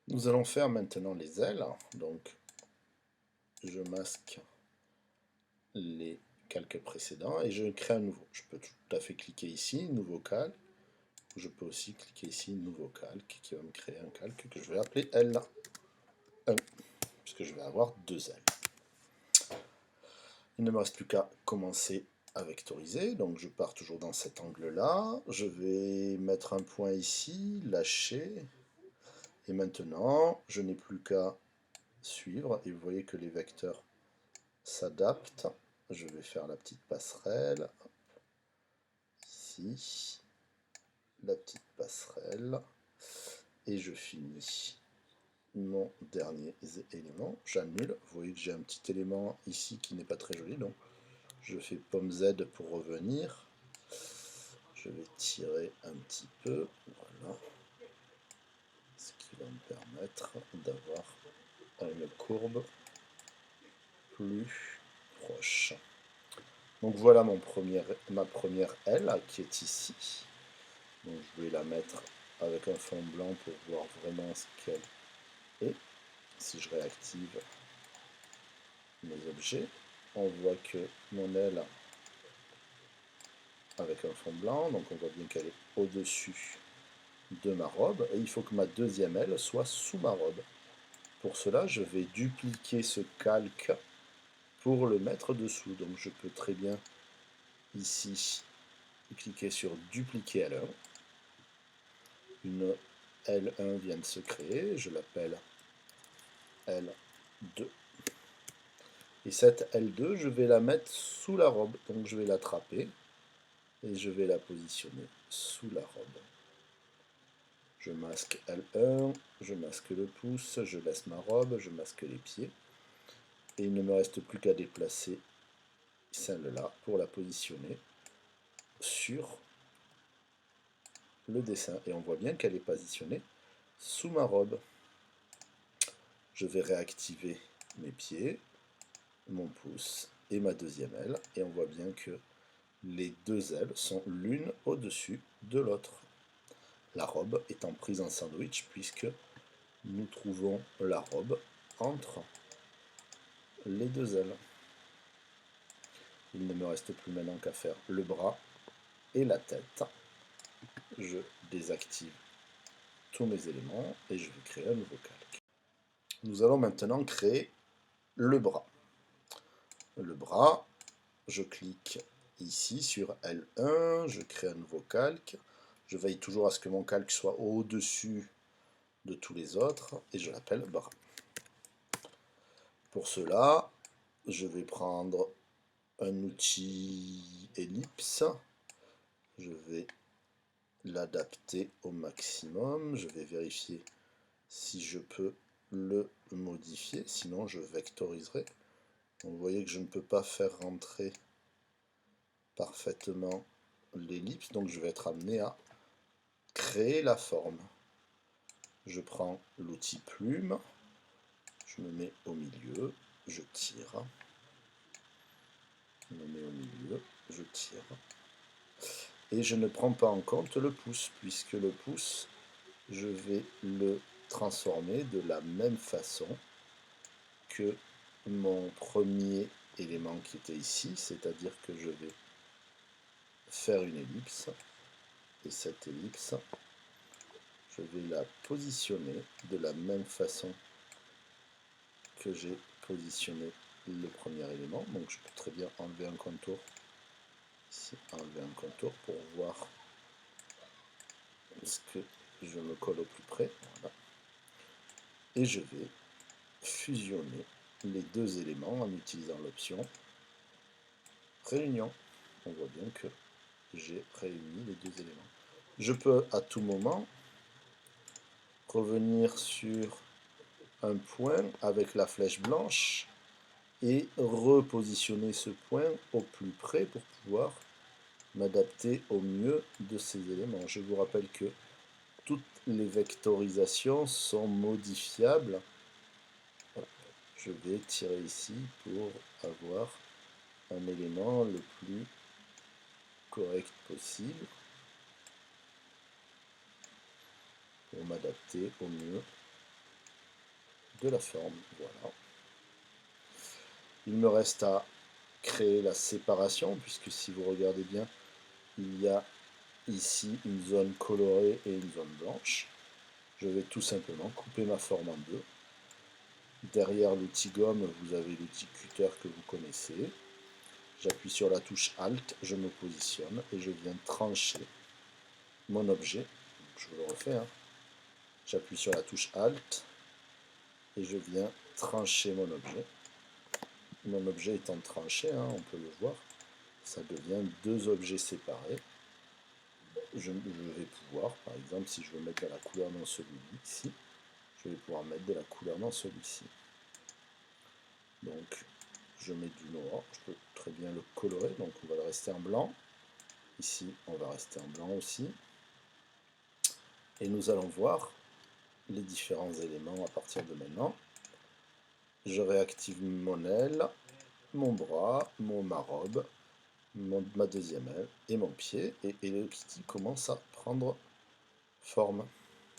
Nous allons faire maintenant les ailes. Donc, je masque les calques précédents et je crée un nouveau. Je peux tout à fait cliquer ici, nouveau calque. Je peux aussi cliquer ici, nouveau calque, qui va me créer un calque que je vais appeler L1, puisque je vais avoir deux ailes. Il ne me reste plus qu'à commencer à vectoriser, donc je pars toujours dans cet angle-là. Je vais mettre un point ici, lâcher, et maintenant, je n'ai plus qu'à suivre, et vous voyez que les vecteurs s'adaptent. Je vais faire la petite passerelle, ici, la petite passerelle, et je finis mon dernier élément. J'annule, vous voyez que j'ai un petit élément ici qui n'est pas très joli, donc je fais pomme Z pour revenir. Je vais tirer un petit peu, voilà, ce qui va me permettre d'avoir une courbe plus proche. Donc voilà ma première aile qui est ici. Donc je vais la mettre avec un fond blanc pour voir vraiment ce qu'elle est. Si je réactive mes objets, on voit que mon aile avec un fond blanc, donc on voit bien qu'elle est au-dessus de ma robe, et il faut que ma deuxième aile soit sous ma robe. Pour cela, je vais dupliquer ce calque pour le mettre dessous. Donc je peux très bien ici cliquer sur dupliquer L1. Une L1 vient de se créer, je l'appelle L2. Et cette L2, je vais la mettre sous la robe. Donc je vais l'attraper et je vais la positionner sous la robe. Je masque L1, je masque le pouce, je laisse ma robe, je masque les pieds. Et il ne me reste plus qu'à déplacer celle-là pour la positionner sur le dessin. Et on voit bien qu'elle est positionnée sous ma robe. Je vais réactiver mes pieds, mon pouce et ma deuxième aile. Et on voit bien que les deux ailes sont l'une au-dessus de l'autre. La robe étant prise en sandwich puisque nous trouvons la robe entre les deux ailes. Il ne me reste plus maintenant qu'à faire le bras et la tête. Je désactive tous mes éléments et je vais créer un nouveau calque. Nous allons maintenant créer le bras. Le bras, je clique ici sur L1, je crée un nouveau calque. Je veille toujours à ce que mon calque soit au-dessus de tous les autres et je l'appelle bras. Pour cela, je vais prendre un outil ellipse. Je vais l'adapter au maximum. Je vais vérifier si je peux le modifier, sinon je vectoriserai. Donc vous voyez que je ne peux pas faire rentrer parfaitement l'ellipse, donc je vais être amené à créer la forme. Je prends l'outil plume, je me mets au milieu, je tire, je me mets au milieu, je tire, et je ne prends pas en compte le pouce, puisque le pouce, je vais le transformer de la même façon que mon premier élément qui était ici, c'est-à-dire que je vais faire une ellipse, et cette ellipse, je vais la positionner de la même façon que j'ai positionné le premier élément. Donc je peux très bien enlever un contour, ici enlever un contour pour voir ce que je me colle au plus près. Voilà. Et je vais fusionner les deux éléments en utilisant l'option réunion. On voit bien que j'ai réuni les deux éléments. Je peux à tout moment revenir sur un point avec la flèche blanche et repositionner ce point au plus près pour pouvoir m'adapter au mieux de ces éléments. Je vous rappelle que toutes les vectorisations sont modifiables. Je vais tirer ici pour avoir un élément le plus correct possible pour m'adapter au mieux de la forme. Voilà. Il me reste à créer la séparation, puisque si vous regardez bien, il y a ici une zone colorée et une zone blanche. Je vais tout simplement couper ma forme en deux. Derrière l'outil gomme, vous avez l'outil cutter que vous connaissez. J'appuie sur la touche Alt, je me positionne et je viens trancher mon objet. Je vous le refais. Hein. J'appuie sur la touche Alt et je viens trancher mon objet. Mon objet étant tranché, hein, on peut le voir, ça devient deux objets séparés. Je vais pouvoir, par exemple, si je veux mettre de la couleur dans celui-ci, je vais pouvoir mettre de la couleur dans celui-ci. Donc, je mets du noir, je peux très bien le colorer, donc on va le rester en blanc. Ici, on va rester en blanc aussi. Et nous allons voir les différents éléments à partir de maintenant. Je réactive mon aile, mon bras, ma robe, ma deuxième aile et mon pied. Et Hello Kitty commence à prendre forme.